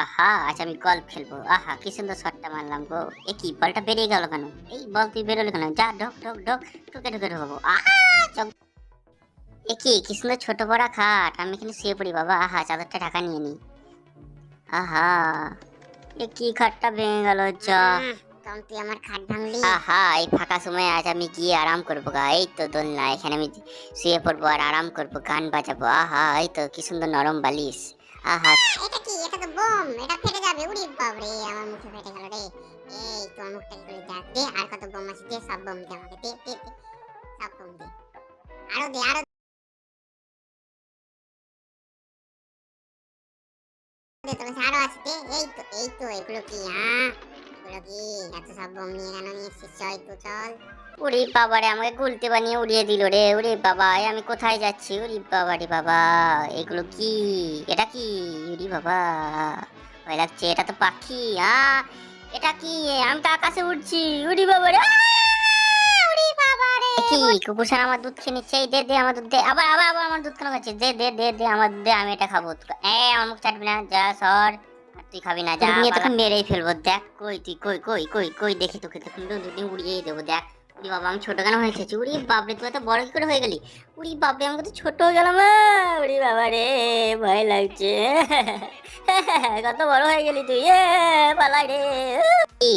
আহা! আচ্ছা আমি গল্ফ খেলবো। আহা! কি সুন্দর শটটা মারলাম গো। এ কি বলটা বেরিয়ে গেল কেন? এই বল তুই বেরোলি কেন? যা ঢোক, ঢোক, ঢোক। ঢুকে, ঢুকে ঢোকাবো। আহা! চক এ কি সুন্দর ছোট বড়া খাট। আমি এখানে শুয়ে পড়ি বাবা। আহা! চাদরটা ঢাকা নিয়ে নিই। আহা! এ কি খাটটা ভেঙে গেল যা। তখন তুই আমার খাট ভাঙলি। আহা! এই ফাঁকা সময়ে আজ আমি গিয়ে আরাম করবো গা। এই তো দোলনা। এখানে আমি শুয়ে পড়বো আর আরাম করবো, গান বাজাবো। আহা! এই তো কি সুন্দর নরম বালিশ। আহা! এটা কি? এটা তো বোম, এটা ফেটে যাবে। উড়ি বাবরে, আমার মুখে ফেটে গেল রে। এই তোর মুখটা কি করে দেখ দে, আর কত বোম আছে দে, সব বোম দে আমাকে, দে দে দে, সব বোম দে, আরো দে, আরো দে, তোর কাছে আরো আছে দে। এই তো এগুলো কি? এগুলো কি? এত সব বোম নিয়ে কেন নিয়ে এসেছিস? চল তো চল। ওরে বাবারে আমাকে গুলতে বানিয়ে উড়িয়ে দিল রে। ওরে বাবা এ আমি কোথায় যাচ্ছি? ওরে বাবা রে বাবা, এগুলো কি? এটা কি? ওরে বাবা, ভয় লাগছে। এটা তো পাখি। এটা কি? আমি তো আকাশে উড়ছি। ওরে বাবা রে, ওরে বাবা রে। এ কি? কুকুরছানা আমার দুধ খেয়ে নিচ্ছে। এই দে দে আমার দুধ দে। আবার আবার আবার আমার দুধ কেন খাচ্ছিস? দে দে দে দে আমার দুধ দে, আমি এটা খাবো। আমার মুখ চাটবি না, যা সর। আর তুই খাবি না, যা। নিয়ে তোকে মেরেই ফেলবো। দেখ কই তুই, কই কই কই কই দেখি তোকে, তোকে দুদিন উড়িয়েই দেবো। দেখ উড়ি বাবা, আমি ছোট কেন হয়ে গেছি? উড়ি বাপরে, তুই এত বড় কি করে হয়ে গেলি? উড়ি বাপরে, আমি কত ছোট হয়ে গেলাম। উড়ি বাবা রে, ভয় লাগছে। কত বড় হয়ে গেলি তুই। পালাই রে। কি?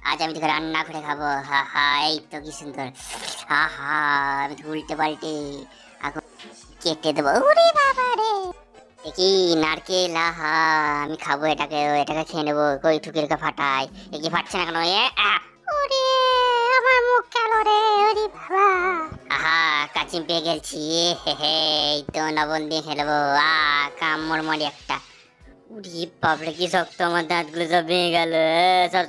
আজ আমি তোকে রান্না করে খাবো। হা হা, এই তো কি সুন্দর। হা হা, আমি তো উল্টে পাল্টে এখন কেটে দেবো। উড়ি বাবা রে, এ কি? নারকেল। আহা! আমি খাবো এটাকে, এটাকে খেয়ে নেবো। কই ঠুকিরকে ফাটাই। এ কি ফাটছে না কেন? ওরে আমার মুখ গেল রে। ওরে বাবা! আহা! কাচিম পেয়ে গেছি। হে হে, এই তো লবণ দিয়ে খেলবো। কামড় মারি একটা। উরি বাপরে কি শক্ত, আমার দাঁতগুলো সব ভেঙে গেল। সব